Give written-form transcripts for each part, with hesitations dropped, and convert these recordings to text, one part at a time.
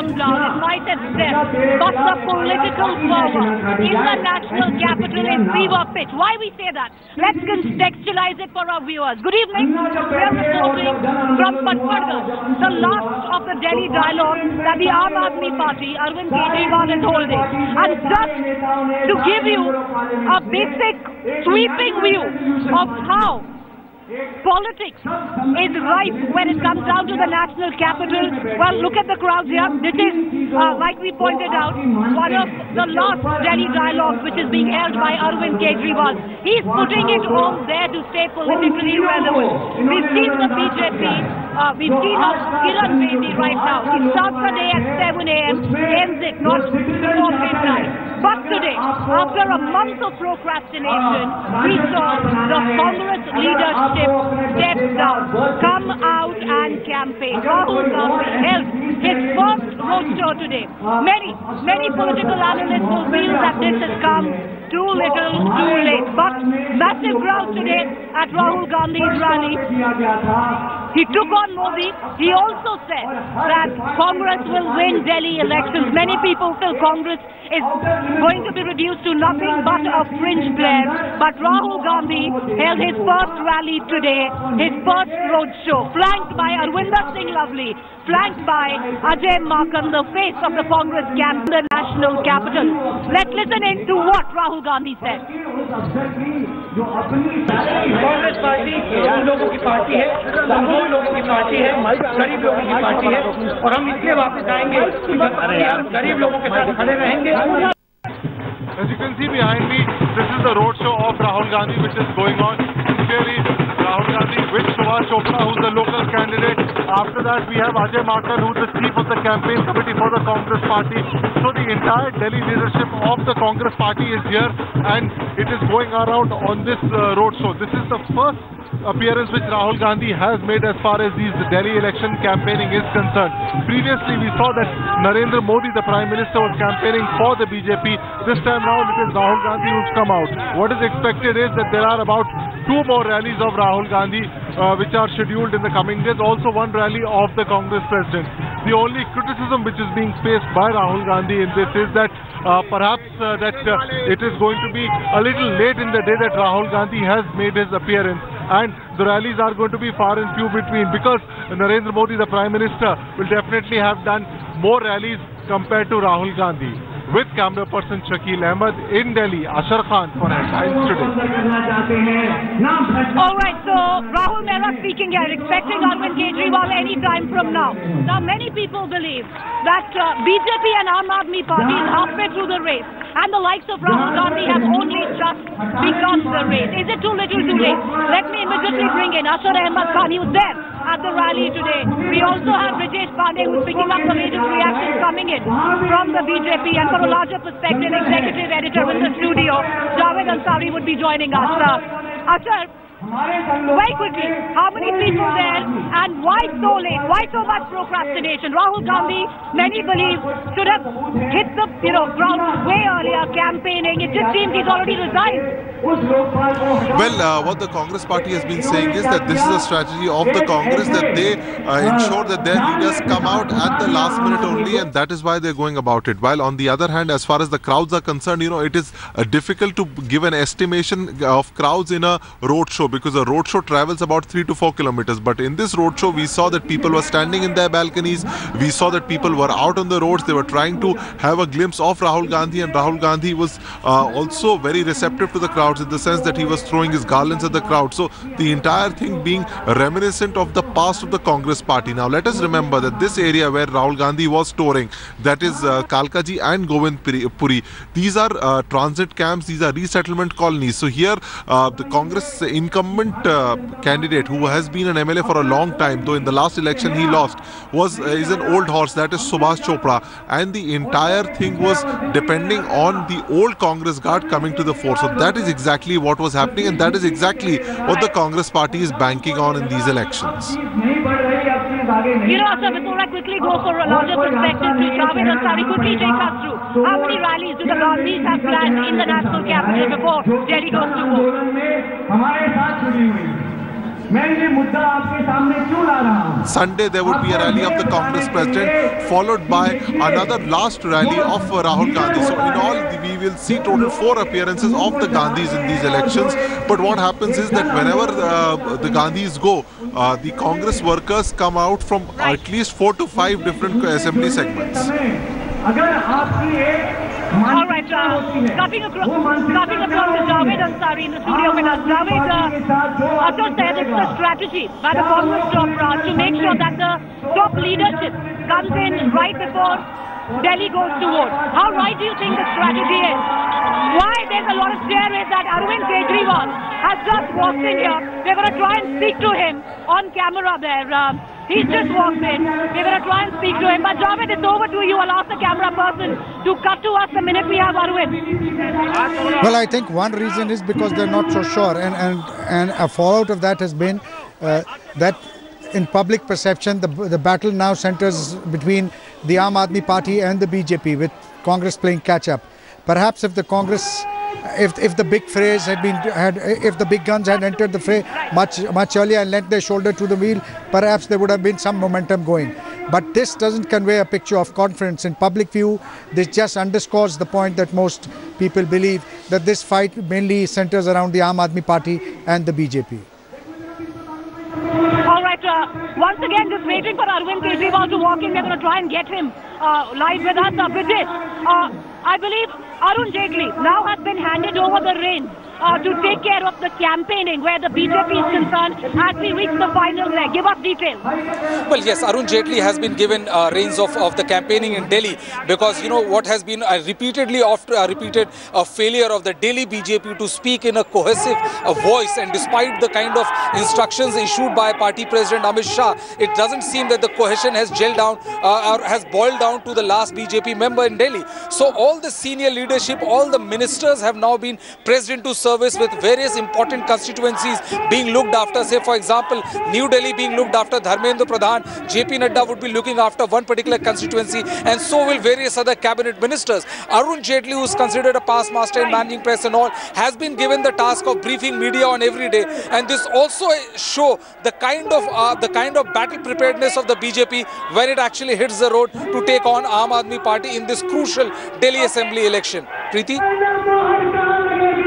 come down, invited them, but the political power in the national capital is fever pitch. Why we say that? Let's contextualize it for our viewers. Good evening. We are reporting from Patparganj, the last of the Delhi dialogue that the Aam Aadmi Party, Arvind Kejriwal, is holding. And just to give you a basic sweeping view of how politics is rife when it comes down to the national capital. Well, look at the crowds here. This is, like we pointed out, one of the last Delhi dialogues which is being held by Arvind Kejriwal. He's putting it all there to stay politically relevant. We've seen the BJP, we've seen how Kiran Bedi right now. He starts the day at 7 a.m., ends it not before midnight. But today, after a month of procrastination, we saw the Congress leadership step down, come out and campaign. Rahul Gandhi held his first roadshow today. Many political analysts will feel that this has come too little, too late. But massive crowd today at Rahul Gandhi's rally. He took on Modi. He also said that Congress will win Delhi elections. Many people feel Congress is going to be reduced to nothing but a fringe player. But Rahul Gandhi held his first rally today, his first roadshow, flanked by Arvinder Singh Lovely, flanked by Ajay Makan, the face of the Congress camp in the national capital. Let's listen in to what Rahul Gandhi said. Congress party आम लोगों की party है, कमजोर लोगों की party है, गरीब लोगों की पार्टी है और हम इसलिए वापस आएंगे, गरीब लोगों के साथ खड़े रहेंगे। As you can see behind me, this is the road show of Rahul Gandhi which is going on. Clearly, Rahul Gandhi with Subhash Chopra, who's the local candidate. After that, we have Ajay Makan, who's the chief of the campaign committee for the Congress party. So the entire Delhi leadership of the Congress party is here and it is going around on this road show. This is the first appearance which Rahul Gandhi has made as far as these Delhi election campaigning is concerned. Previously, we saw that Narendra Modi, the Prime Minister, was campaigning for the BJP. This time round, it is Rahul Gandhi who's come out. What is expected is that there are about 2 more rallies of Rahul Gandhi which are scheduled in the coming days. Also one rally of the Congress president. The only criticism which is being faced by Rahul Gandhi in this is that perhaps it is going to be a little late in the day that Rahul Gandhi has made his appearance. And the rallies are going to be far and few between because Narendra Modi, the Prime Minister, will definitely have done more rallies compared to Rahul Gandhi. With camera person Shakil Ahmed in Delhi, Ashar Khan for Headlines Today. Alright, so Rahul Mehra speaking here, expecting Arvind Kejriwal any time from now. Now many people believe that BJP and Aam Aadmi Party is halfway through the race and the likes of Rahul Gandhi have only just begun the race. Is it too little too late? Let me immediately bring in Ashar Ahmed Khan, who's there at the rally today. We also have Rajesh Pandey, who's picking up the latest reactions coming in from the BJP, and from a larger perspective, executive editor in the studio, Javed Ansari, would be joining us. Ashar, very quickly, how many people there and why so late? Why so much procrastination? Rahul Gandhi, many believe, should have hit the ground way earlier, campaigning. It just seems he's already resigned. Well, what the Congress party has been saying is that this is a strategy of the Congress, that they ensure that their leaders come out at the last minute only, and that is why they're going about it. While on the other hand, as far as the crowds are concerned, it is difficult to give an estimation of crowds in a road show because a road show travels about 3 to 4 kilometers. But in this road show, we saw that people were standing in their balconies. We saw that people were out on the roads. They were trying to have a glimpse of Rahul Gandhi, and Rahul Gandhi was also very receptive to the crowds in the sense that he was throwing his garlands at the crowd. So the entire thing being reminiscent of the past of the Congress party. Now let us remember that this area where Rahul Gandhi was touring, that is Kalkaji and Govindpuri, these are transit camps, these are resettlement colonies. So here the Congress incumbent candidate, who has been an MLA for a long time, though in the last election he lost, is an old horse, that is Subhash Chopra, and the entire thing was depending on the old Congress guard coming to the fore. So that is exactly what was happening, and that is exactly what the Congress party is banking on in these elections. Sir, before I quickly go for a larger perspective to Javed Ansari, quickly take us through how many rallies do the Gandhis have planned in the national capital before Delhi goes to war? Sunday there would be a rally of the Congress president, followed by another last rally of Rahul Gandhi. So in all, we will see total 4 appearances of the Gandhis in these elections. But what happens is that whenever the Gandhis go, the Congress workers come out from at least 4 to 5 different assembly segments. All right, starting across to Javed Ansari in the studio with us. Javed, Atul said it's a strategy by the Congress top branch to make sure that the top leadership comes in right before Delhi goes to vote. How right do you think the strategy is? Why there's a lot of fear is that Arvind Kejriwal has just walked in here. They're going to try and speak to him on camera there. He's just walked in. We're going to try and speak to him. But Javed, it's over to you. I'll ask the camera person to cut to us the minute we have Arvind. Well, I think one reason is because they're not so sure. And a fallout of that has been that in public perception, the battle now centers between the Aam Aadmi Party and the BJP, with Congress playing catch-up. Perhaps if the Congress, if the big phrase if the big guns had entered the fray much earlier and lent their shoulder to the wheel, perhaps there would have been some momentum going. But this doesn't convey a picture of confidence in public view. This just underscores the point that most people believe, that this fight mainly centers around the Aam Aadmi Party and the BJP. All right, once again, just waiting for Arvind Kejriwal to walk in. We're going to try and get him live with us. British, I believe Arun Jaitley now has been handed over the reins to take care of the campaigning where the BJP is concerned as we reach the final leg. Give us details. Well, yes, Arun Jaitley has been given reins of the campaigning in Delhi, because you know what has been repeated failure of the Delhi BJP to speak in a cohesive voice, and despite the kind of instructions issued by Party President Amit Shah, it doesn't seem that the cohesion has gelled down or has boiled down to the last BJP member in Delhi. So all the senior leadership, all the ministers have now been pressed into service, with various important constituencies being looked after. Say for example, New Delhi being looked after, Dharmendra Pradhan, JP Nadda would be looking after one particular constituency, and so will various other cabinet ministers. Arun Jaitley, who is considered a past master in managing press and all, has been given the task of briefing media on every day, and this also show the kind of battle preparedness of the BJP when it actually hits the road to take on Aam Aadmi Party in this crucial Delhi Assembly election. Preeti?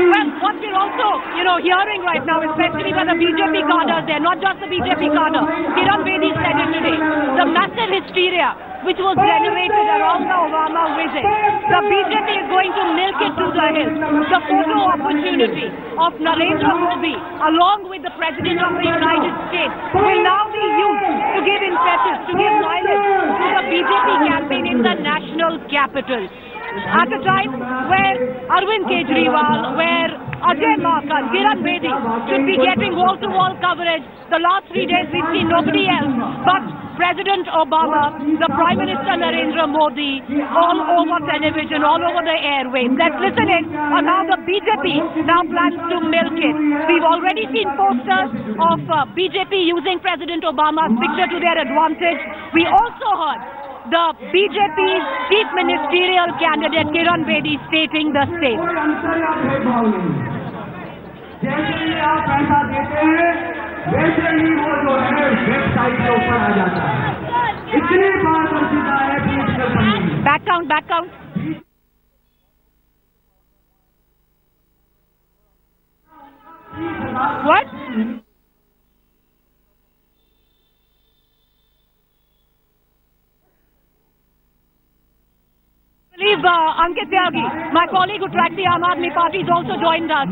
Well, what we're also, hearing right now, especially by the BJP cadres there, not just the BJP cadre, Kiran Bedi said it today, the massive hysteria which was generated around the Obama visit. The BJP is going to milk it to the hills. The photo opportunity of Narendra Modi, along with the President of the United States, will now be used to give impetus, to give mileage to the BJP campaign in the national capital. At a time where Arvind Kejriwal, where Ajay Makan, Kiran Bedi should be getting wall-to-wall coverage. The last 3 days we've seen nobody else but President Obama, the Prime Minister Narendra Modi, all over television, all over the airwaves. Let's listen in on how the BJP now plans to milk it. We've already seen posters of BJP using President Obama's picture to their advantage. We also heard the BJP's chief ministerial candidate Kiran Bedi stating the same. Back count, back count. What? Ankit Tyagi, my colleague who tracks the Aam Aadmi Party, has also joined us.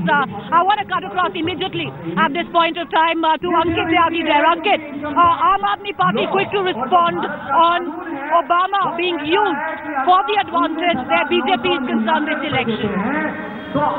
I want to cut across immediately at this point of time to Ankit Tyagi there. Ankit, Aam Aadmi Party quick to respond on Obama being used for the advantage where BJP is concerned this election. Well,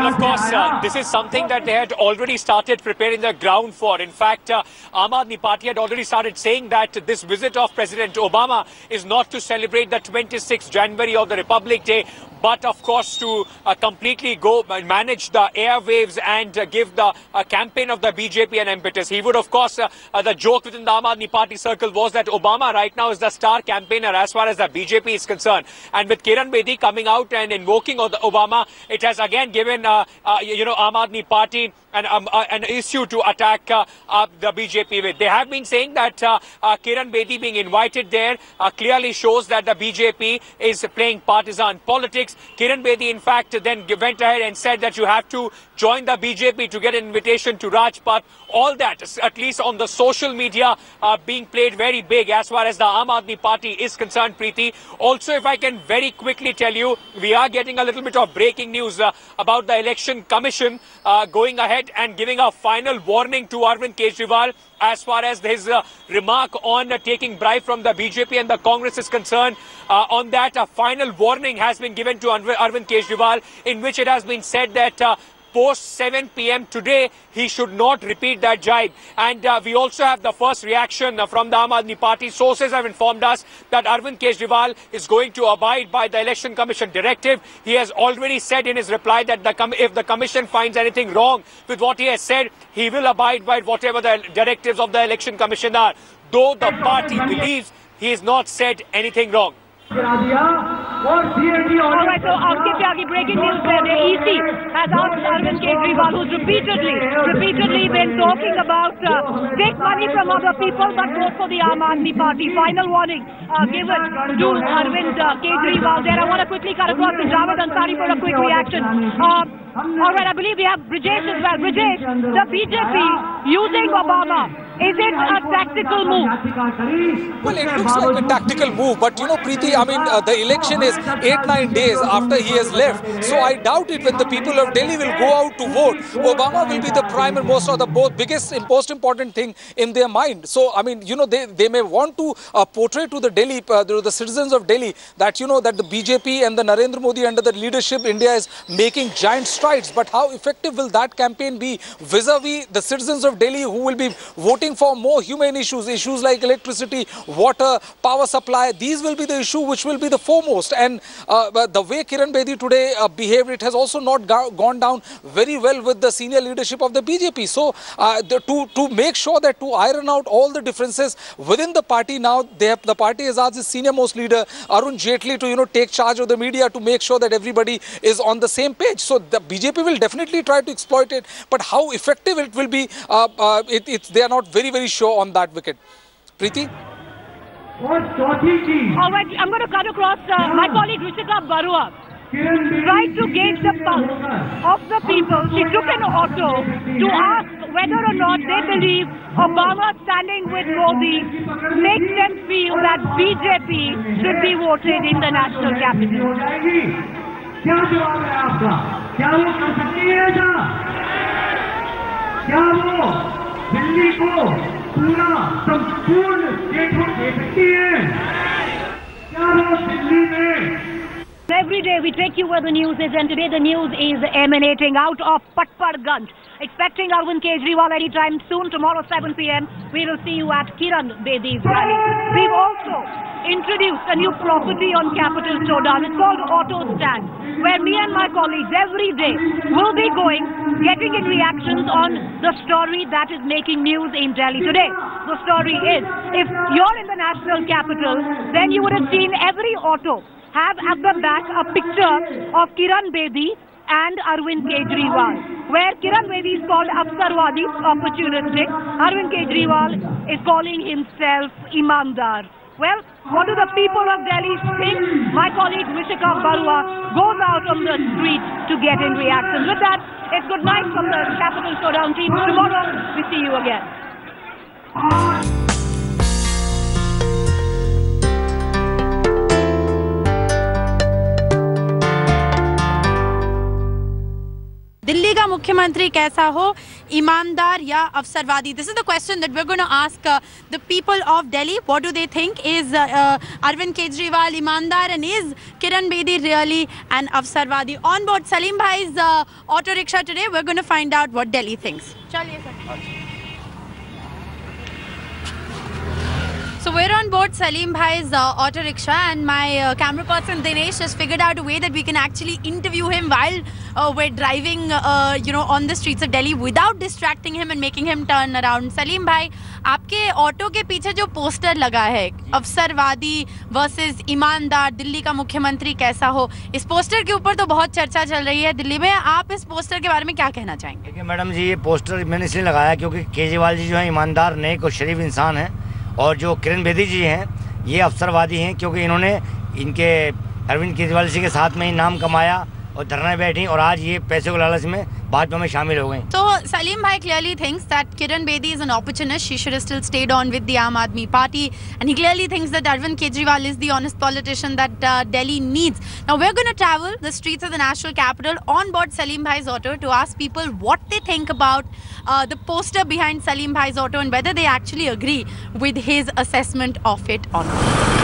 of course, this is something that they had already started preparing the ground for. In fact, Aam Aadmi Party had already started saying that this visit of President Obama is not to celebrate the 26th January of the Republic Day, but of course to completely manage the airwaves and give the campaign of the BJP an impetus. He would, of course, the joke within the Aam Aadmi Party circle was that Obama right now is the star campaigner as far as the BJP is concerned. And with Kiran Bedi coming out and invoking Obama, it has again given, Aam Aadmi Party an issue to attack the BJP with. They have been saying that Kiran Bedi being invited there clearly shows that the BJP is playing partisan politics. Kiran Bedi, in fact, then went ahead and said that you have to join the BJP to get an invitation to Rajpath. All that, at least on the social media, being played very big as far as the Aam Aadmi Party is concerned, Preeti. Also, if I can very quickly tell you, we are getting a little bit of breaking news about the Election Commission going ahead and giving a final warning to Arvind Kejriwal as far as his remark on taking bribe from the BJP and the Congress is concerned. On that, a final warning has been given to Arvind Kejriwal, in which it has been said that post 7 p.m. today, he should not repeat that jibe. And we also have the first reaction from the Aam Aadmi Party. Sources have informed us that Arvind Kejriwal is going to abide by the Election Commission directive. He has already said in his reply that if the Commission finds anything wrong with what he has said, he will abide by whatever the directives of the Election Commission are. Though the party believes he has not said anything wrong. Alright, so Aapke breaking news there. The EC has asked Arvind Kejriwal, who's repeatedly been talking about take money from other people but vote for the Aam Aadmi Party. Final warning given to Arvind Kejriwal there. I want to quickly cut across to Javed Ansari for a quick reaction. Alright, I believe we have Brijesh as well. Brijesh, the BJP using Obama, is it a tactical move? Well, it looks like a tactical move, but Preeti, I mean, the election is 8-9 days after he has left. So I doubt it when the people of Delhi will go out to vote. Obama will be the prime and most biggest and most important thing in their mind. So, I mean, they may want to portray to the Delhi, the citizens of Delhi that, that the BJP and the Narendra Modi under the leadership, India is making giant strides. But how effective will that campaign be vis-a-vis the citizens of Delhi who will be voting for more humane issues like electricity, water, power supply? These will be the issue which will be the foremost. And the way Kiran Bedi today behaved, it has also not gone down very well with the senior leadership of the BJP. So to make sure that to iron out all the differences within the party now, the party has asked its senior most leader Arun Jaitley to take charge of the media to make sure that everybody is on the same page. So the BJP will definitely try to exploit it, but how effective it will be, they are not very, very sure on that wicket. Preeti? Alright, I'm going to cut across my colleague Rishika Barua. Tried to gauge the pulse of the people. She took an auto to ask whether or not they believe Obama standing with Modi makes them feel that BJP should be voted in the national capital. क्या जवाब है आपका? क्या वो कर सकती है ऐसा? क्या वो दिल्ली को पूरा संपूर्ण स्टेट को दे सकती है? क्या वो दिल्ली में? Every day we take you where the news is, and today the news is emanating out of Patparganj. Expecting Arvind Kejriwal anytime soon. Tomorrow 7 p.m. we will see you at Kiran Bedi's rally. We've also introduced a new property on Capital Showdown. It's called Auto Stand, where me and my colleagues every day will be getting in reactions on the story that is making news in Delhi today. The story is, if you're in the national capital, then you would have seen every auto have at the back a picture of Kiran Bedi and Arvind Kejriwal, where Kiran Bedi is called Afsarwadi, opportunistic. Arvind Kejriwal is calling himself Imandar. Well, what do the people of Delhi think? My colleague Rishika Barua goes out on the street to get in reactions. With that, it's good night from the Capital Showdown team. Tomorrow, we see you again. Delhi का मुख्यमंत्री कैसा हो, ईमानदार या अवसरवादी? This is the question that we're going to ask the people of Delhi. What do they think? Is Arvind Kejriwal ईमानदार, and is Kiran Bedi really an अवसरवादी? On board Salim Bhai's auto rickshaw today, we're going to find out what Delhi thinks. चलिए sir. So we're on board Salim Bhai's auto rickshaw, and my camera person Dinesh has figured out a way that we can actually interview him while we're driving, on the streets of Delhi without distracting him and making him turn around. Salim Bhai, आपके auto के पीछे जो poster लगा है, अवसरवादी versus ईमानदार, दिल्ली का मुख्यमंत्री कैसा हो, इस पोस्टर के ऊपर तो बहुत चर्चा चल रही है दिल्ली में. आप इस पोस्टर के बारे में क्या कहना चाहेंगे? देखिए मैडम जी, ये पोस्टर मैंने इसलिए लगाया क्योंकि केजरीवाल जी जो है ईमानदार, नेक और शरीफ इंसान हैं, और जो किरण बेदी जी हैं ये अवसरवादी हैं, क्योंकि इन्होंने इनके अरविंद केजरीवाल जी के साथ में ही नाम कमाया और धरना बैठी, और आज ये पैसे को लालच में भाजपा में शामिल हो गए. So Salim Bhai clearly thinks that Kiran Bedi is an opportunist. She should have still stayed on with the Aam Aadmi Party, and he clearly thinks that Arvind Kejriwal is the honest politician that Delhi needs. Now we're going to travel the streets of the national capital on board Salim Bhai's auto to ask people what they think about the poster behind Salim Bhai's auto and whether they actually agree with his assessment of it or not.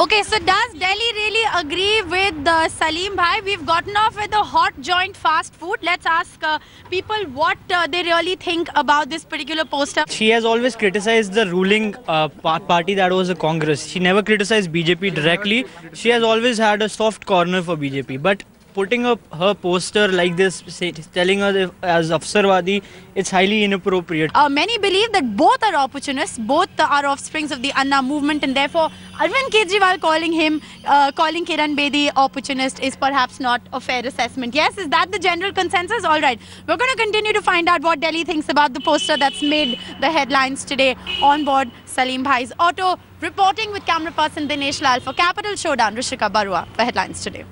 Okay, so does Delhi really agree with Salim Bhai? We've gotten off with a hot joint fast food. Let's ask people what they really think about this particular poster. She has always criticized the ruling party, that was the Congress. She never criticized BJP directly. She has always had a soft corner for BJP. But putting up her poster like this, telling her as Afsarwadi, it's highly inappropriate. Many believe that both are opportunists, both are offsprings of the Anna movement, and therefore Arvind Kejriwal calling Kiran Bedi opportunist is perhaps not a fair assessment. Yes, is that the general consensus? All right, we're going to continue to find out what Delhi thinks about the poster that's made the headlines today on board Salim Bhai's auto. Reporting with camera person Dinesh Lal for Capital Showdown, Rishika Barua for Headlines Today.